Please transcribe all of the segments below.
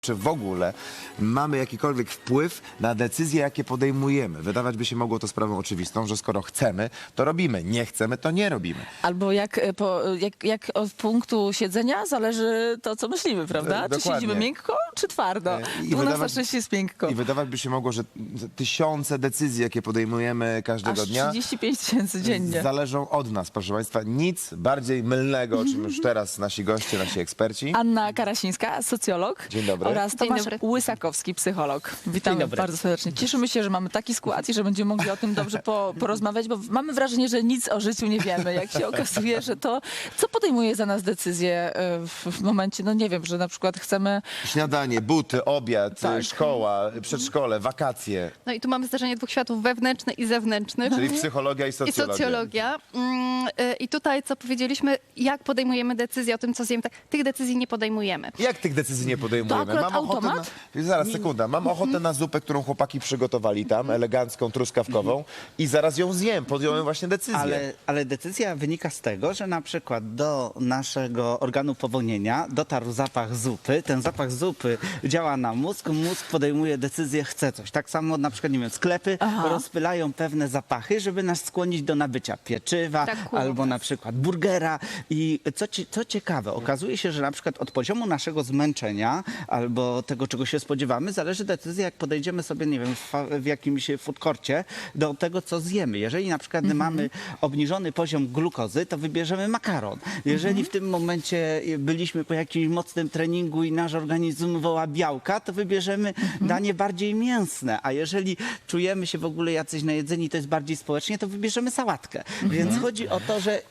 czy w ogóle mamy jakikolwiek wpływ na decyzje, jakie podejmujemy. Wydawać by się mogło to sprawą oczywistą, że skoro chcemy, to robimy, nie chcemy, to nie robimy. Albo jak od punktu siedzenia zależy to, co myślimy, prawda? Czy Dokładnie. siedzimy miękko, czy twardo? U nas na szczęście jest miękko. I wydawać by się mogło, że tysiące decyzji, jakie podejmujemy każdego Aż dnia, 35 tysięcy dziennie. zależą od nas, proszę Państwa. Nic bardziej mylnego, o czym już teraz nasi goście, nasi eksperci. Anna Karasińska, socjolog. Dzień dobry. Oraz Tomasz dobry. Łysakowski, psycholog. Witamy bardzo serdecznie. Cieszymy się, że mamy taki skład i że będziemy mogli o tym dobrze porozmawiać, bo mamy wrażenie, że nic o życiu nie wiemy. Jak się okazuje, że to, co podejmuje za nas decyzję w momencie, no nie wiem, że na przykład chcemy... Śniadanie, buty, obiad, Tak. szkoła, przedszkole, wakacje, No i tu mamy zdarzenie dwóch światów, wewnętrzny i zewnętrzny. czyli psychologia i I socjologia. socjologia. I tutaj, co powiedzieliśmy, jak podejmujemy decyzje o tym, co zjemy, tych decyzji nie podejmujemy. Jak tych decyzji nie podejmujemy? To akurat automat? Zaraz, sekunda. Mam ochotę na zupę, którą chłopaki przygotowali tam, elegancką, truskawkową i zaraz ją zjem. Podjąłem właśnie decyzję. Ale decyzja wynika z tego, że na przykład do naszego organu powonienia dotarł zapach zupy. Ten zapach zupy działa na mózg. Mózg podejmuje decyzję, chce coś. Tak samo na przykład, nie wiem, sklepy rozpylają pewne zapachy, żeby nas skłonić do nabycia pieczywa Tak, albo na przykład burgera. I co ciekawe, okazuje się, że na przykład od poziomu naszego zmęczenia albo tego, czego się spodziewamy, zależy decyzja, jak podejdziemy sobie, nie wiem, w jakimś food courcie do tego, co zjemy. Jeżeli na przykład mamy obniżony poziom glukozy, to wybierzemy makaron. Jeżeli w tym momencie byliśmy po jakimś mocnym treningu i nasz organizm woła białka, to wybierzemy danie bardziej mięsne. A jeżeli czujemy się w ogóle jacyś najedzeni, to jest bardziej społecznie, to wybierzemy sałatkę. Więc chodzi o to, że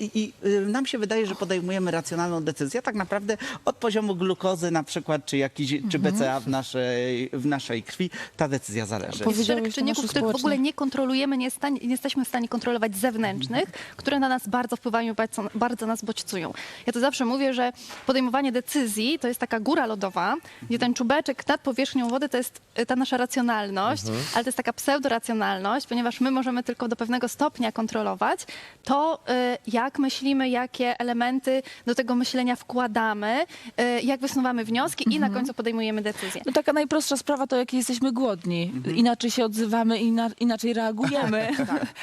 nam się wydaje, że podejmujemy racjonalną decyzję, a tak naprawdę od poziomu glukozy na przykład, czy BCA w naszej krwi, ta decyzja zależy. Powiedziałeś, Jest szereg Tomaszu, czynników, których w ogóle społecznie. nie kontrolujemy, nie jesteśmy w stanie kontrolować zewnętrznych, które na nas bardzo wpływają, bardzo nas bodźcują. Ja to zawsze mówię, że podejmowanie decyzji to jest taka góra lodowa, gdzie ten czubeczek nad powierzchnią wody to jest ta nasza racjonalność, ale to jest taka pseudoracjonalność, ponieważ my możemy tylko do pewnego stopnia kontrolować to, jak myślimy, jakie elementy do tego myślenia wkładamy, jak wysnuwamy wnioski i na końcu podejmujemy decyzję. No taka najprostsza sprawa to, jak jesteśmy głodni. Inaczej się odzywamy, inaczej reagujemy.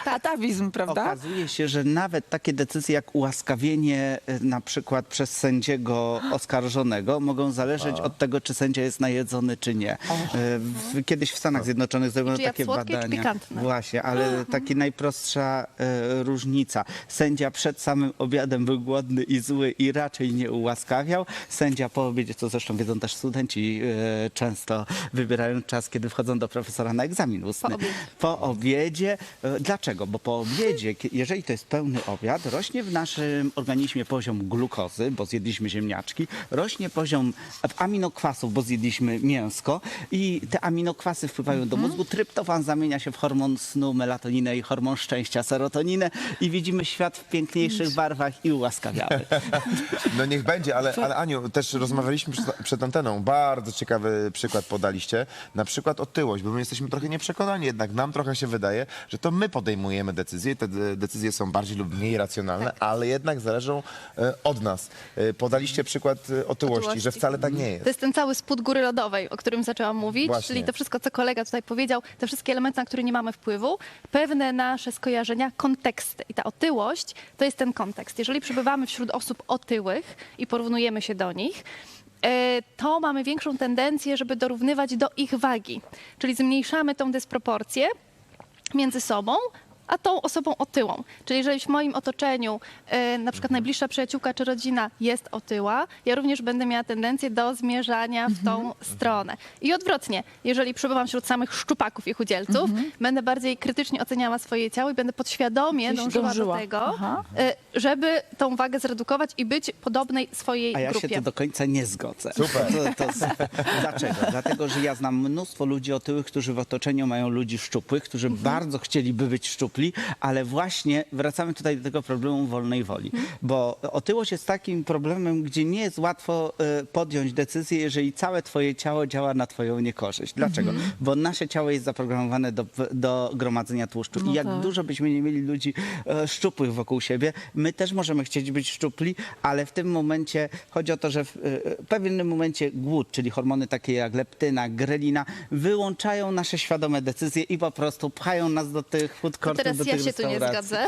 Atawizm, prawda? Okazuje się, że nawet takie decyzje jak ułaskawienie na przykład przez sędziego oskarżonego mogą zależeć od tego, czy sędzia jest najedzony, czy nie. Kiedyś w Stanach Zjednoczonych zrobiono Czy jadł takie słodkie, czy badania. pikantne? Właśnie, ale taka najprostsza różnica. Sędzia przed samym obiadem był głodny i zły i raczej nie ułaskawiał. Sędzia po obiedzie, co zresztą wiedzą też studenci, często wybierają czas, kiedy wchodzą do profesora na egzamin ustny. Po obiedzie. Dlaczego? Bo po obiedzie, jeżeli to jest pełny obiad, rośnie w naszym organizmie poziom glukozy, bo zjedliśmy ziemniaczki, rośnie poziom aminokwasów, bo zjedliśmy mięsko i te aminokwasy wpływają do mózgu. Tryptofan zamienia się w hormon snu, melatoninę i hormon szczęścia, serotoninę i widzimy świat w piękniejszych barwach i ułaskawiały. No niech będzie, ale Aniu, też rozmawialiśmy przed anteną. Bardzo ciekawy przykład podaliście. Na przykład otyłość, bo my jesteśmy trochę nieprzekonani, jednak nam trochę się wydaje, że to my podejmujemy decyzje. Te decyzje są bardziej lub mniej racjonalne, ale jednak zależą od nas. Podaliście przykład otyłości, że wcale tak nie jest. To jest ten cały spód góry lodowej, o którym zaczęłam mówić, Właśnie. czyli to wszystko, co kolega tutaj powiedział, te wszystkie elementy, na które nie mamy wpływu, pewne nasze skojarzenia, konteksty. I ta otyłość to jest ten kontekst. Jeżeli przebywamy wśród osób otyłych i porównujemy się do nich, to mamy większą tendencję, żeby dorównywać do ich wagi. Czyli zmniejszamy tą dysproporcję między sobą, a tą osobą otyłą. Czyli jeżeli w moim otoczeniu na przykład najbliższa przyjaciółka czy rodzina jest otyła, ja również będę miała tendencję do zmierzania w tą stronę. I odwrotnie, jeżeli przebywam wśród samych szczupaków i chudzielców, będę bardziej krytycznie oceniała swoje ciało i będę podświadomie dążyła do tego, żeby tą wagę zredukować i być podobnej swojej A ja grupie. się tu do końca nie zgodzę. Super. Dlaczego? Dlatego, że ja znam mnóstwo ludzi otyłych, którzy w otoczeniu mają ludzi szczupłych, którzy bardzo chcieliby być szczupli, szczupli, ale właśnie wracamy tutaj do tego problemu wolnej woli, bo otyłość jest takim problemem, gdzie nie jest łatwo podjąć decyzję, jeżeli całe twoje ciało działa na twoją niekorzyść. Dlaczego? Bo nasze ciało jest zaprogramowane do gromadzenia tłuszczu i jak tak. dużo byśmy nie mieli ludzi szczupłych wokół siebie, my też możemy chcieć być szczupli, ale w tym momencie chodzi o to, że w pewnym momencie głód, czyli hormony takie jak leptyna, grelina, wyłączają nasze świadome decyzje i po prostu pchają nas do tych food To courtów, teraz do ja tych się tu nie restauracji. zgadzę.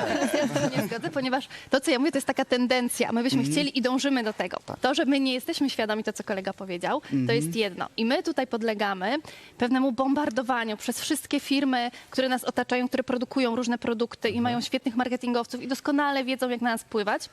Teraz ja się tu nie zgadzę, ponieważ to, co ja mówię, to jest taka tendencja. My byśmy chcieli i dążymy do tego. To, że my nie jesteśmy świadomi, to co kolega powiedział, to jest jedno. I my tutaj podlegamy pewnemu bombardowaniu przez wszystkie firmy, które nas otaczają, które produkują różne produkty i mają świetnych marketingowców i doskonale wiedzą, jak na nas wpływać.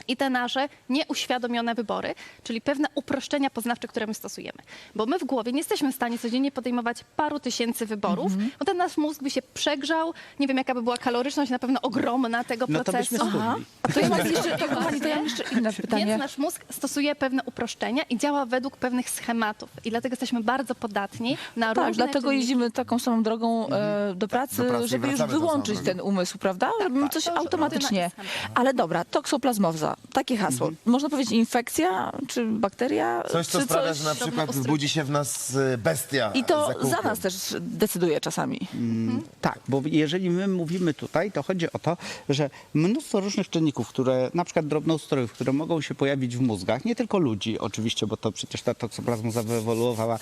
I te nasze nieuświadomione wybory, czyli pewne uproszczenia poznawcze, które my stosujemy. Bo my w głowie nie jesteśmy w stanie codziennie podejmować paru tysięcy wyborów, bo ten nasz mózg by się przegrzał, nie wiem jaka by była kaloryczność, na pewno ogromna tego No to procesu. byśmy schudli. A to ja mam jeszcze, kochani, to ja mam jeszcze inne pytanie. Więc nasz mózg stosuje pewne uproszczenia i działa według pewnych schematów. I dlatego jesteśmy bardzo podatni na Tak, różne dlatego czynniki. jeździmy taką samą drogą do pracy, Do pracy i żeby już wracamy tą wyłączyć samą. ten umysł, prawda? Robimy coś To już automatycznie. rutyna i schemat. Ale dobra, toksoplazmoza, takie hasło. Można powiedzieć infekcja, czy bakteria, Coś, co czy sprawia, coś... że na przykład drobnoustrój. budzi się w nas bestia. I to za kółkiem. za nas też decyduje czasami. Tak, bo jeżeli my mówimy tutaj, to chodzi o to, że mnóstwo różnych czynników, które, na przykład drobnoustrojów, które mogą się pojawić w mózgach, nie tylko ludzi oczywiście, bo to przecież ta toksoplazmoza wyewoluowała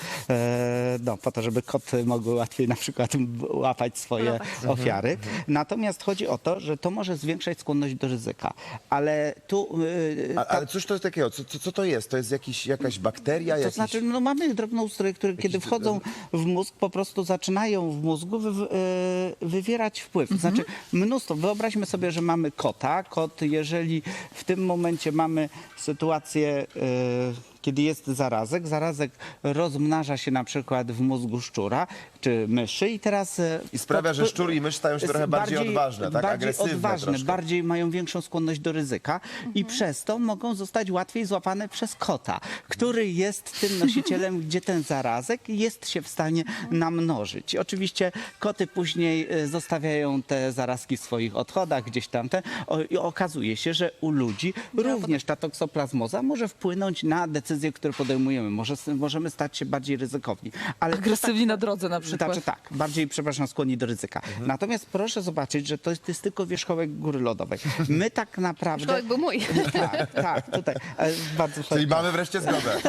po to, żeby koty mogły łatwiej na przykład łapać swoje ofiary. Natomiast chodzi o to, że to może zwiększać skłonność do ryzyka. Ale tu... Ale cóż to jest takiego? Co to jest? To jest jakaś bakteria? To Jakiś... znaczy, no mamy drobnoustroje, które kiedy wchodzą w mózg, po prostu zaczynają w mózgu wywierać wpływ. Znaczy mnóstwo. Wyobraźmy sobie, że mamy kota. Kot, jeżeli w tym momencie mamy sytuację, kiedy jest zarazek rozmnaża się na przykład w mózgu szczura czy myszy i teraz... I sprawia, że szczur i mysz stają się trochę bardziej odważne, tak? Bardziej Agresywne odważne, troszkę. bardziej mają większą skłonność do ryzyka i przez to mogą zostać łatwiej złapane przez kota, który jest tym nosicielem, gdzie ten zarazek jest się w stanie namnożyć. I oczywiście koty później zostawiają te zarazki w swoich odchodach, gdzieś tam i okazuje się, że u ludzi również ta toksoplazmoza może wpłynąć na decyzje, które podejmujemy. Możemy stać się bardziej ryzykowni. Ale Agresywni na drodze na przykład. znaczy tak, bardziej, przepraszam, skłonni do ryzyka. Natomiast proszę zobaczyć, że to jest tylko wierzchołek góry lodowej. My tak naprawdę... Szkołek był mój. Tak, tutaj. Bardzo Czyli mamy wreszcie zgodę.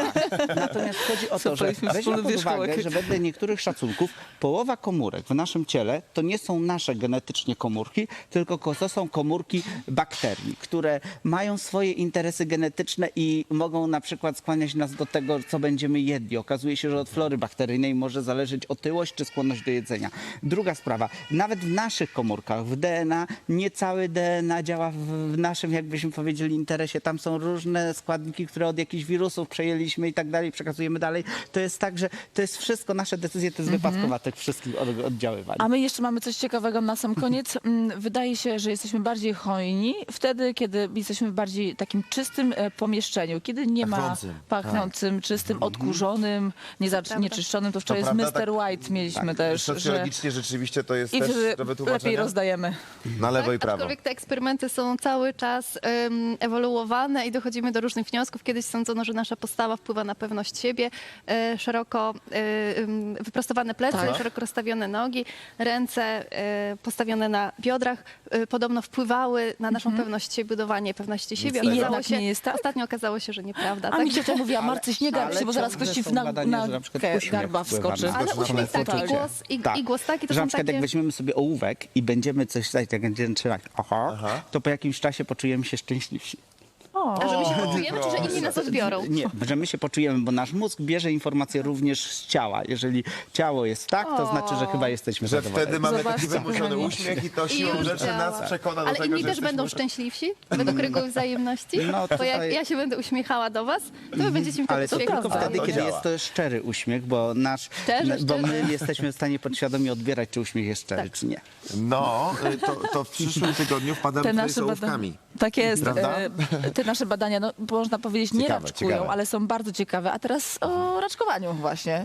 Natomiast chodzi o to, że Zapaliśmy weźmy wspólny pod wierzchołek. uwagę, że wedle niektórych szacunków połowa komórek w naszym ciele to nie są nasze genetycznie komórki, tylko to są komórki bakterii, które mają swoje interesy genetyczne i mogą na przykład skłaniać nas do tego, co będziemy jedli. Okazuje się, że od flory bakteryjnej może zależeć otyłość czy skłonność do jedzenia. Druga sprawa, nawet w naszych komórkach, w DNA, nie całe DNA działa w naszym, jakbyśmy powiedzieli, interesie. Tam są różne składniki, które od jakichś wirusów przejęliśmy i tak dalej, przekazujemy dalej. To jest tak, że to jest wszystko, nasze decyzje to jest wypadkowa tych wszystkich oddziaływań. A my jeszcze mamy coś ciekawego na sam koniec. Wydaje się, że jesteśmy bardziej hojni wtedy, kiedy jesteśmy w bardziej takim czystym pomieszczeniu, kiedy nie ma Pachnącym. pachnącym, czystym, odkurzonym, nieczyszczonym. To wczoraj z prawda, Mr. tak. White mieliśmy też, że Socjologicznie rzeczywiście to jest i też wtedy do lepiej wytłumaczenia. rozdajemy. Na lewo i Tak, prawo. aczkolwiek te eksperymenty są cały czas ewoluowane i dochodzimy do różnych wniosków. Kiedyś sądzono, że nasza postawa wpływa na pewność siebie, szeroko wyprostowane plecy, Tak. szeroko rozstawione nogi, ręce postawione na biodrach podobno wpływały na naszą pewność siebie, budowanie pewności siebie. I Okazało jednak się, nie jest tak? Ostatnio okazało się, że nieprawda. A mi Także- ciocia mówiła, Marcyś, nie garb się, bo zaraz ciągle ktoś ci są na badania, że na przykład uśmiech garba wpływa wskoczy. na- Ale Zresztą uśmiech na taki, poczucie. i głos taki, to że są na przykład takie... jak weźmiemy sobie ołówek i będziemy coś tutaj tak będziemy trzymać, to po jakimś czasie poczujemy się szczęśliwsi. A że my się poczujemy, czy że inni nas odbiorą? Nie, że my się poczujemy, bo nasz mózg bierze informacje również z ciała. Jeżeli ciało jest tak, to znaczy, że chyba jesteśmy Że zadowoleni. wtedy mamy taki Zobaczcie, wymuszony kochani. uśmiech i to I siłą już rzeczy działa. nas przekona do Ale tego, inni że też jesteśmy... będą szczęśliwsi według reguły wzajemności. No, Bo jak tutaj- ja się będę uśmiechała do was, to wy będziecie mi Ale tak to tylko uśmiechać. wtedy, To kiedy działa. jest to szczery uśmiech, bo bo my jesteśmy w stanie podświadomie odbierać, czy uśmiech jest szczery, Tak. czy nie. No, to w przyszłym tygodniu wpadamy Te tutaj nasze z ołówkami. Tak jest. Prawda? Te nasze badania, no, można powiedzieć, nie Ciekawe, raczkują, ciekawe. ale są bardzo ciekawe. A teraz o raczkowaniu właśnie.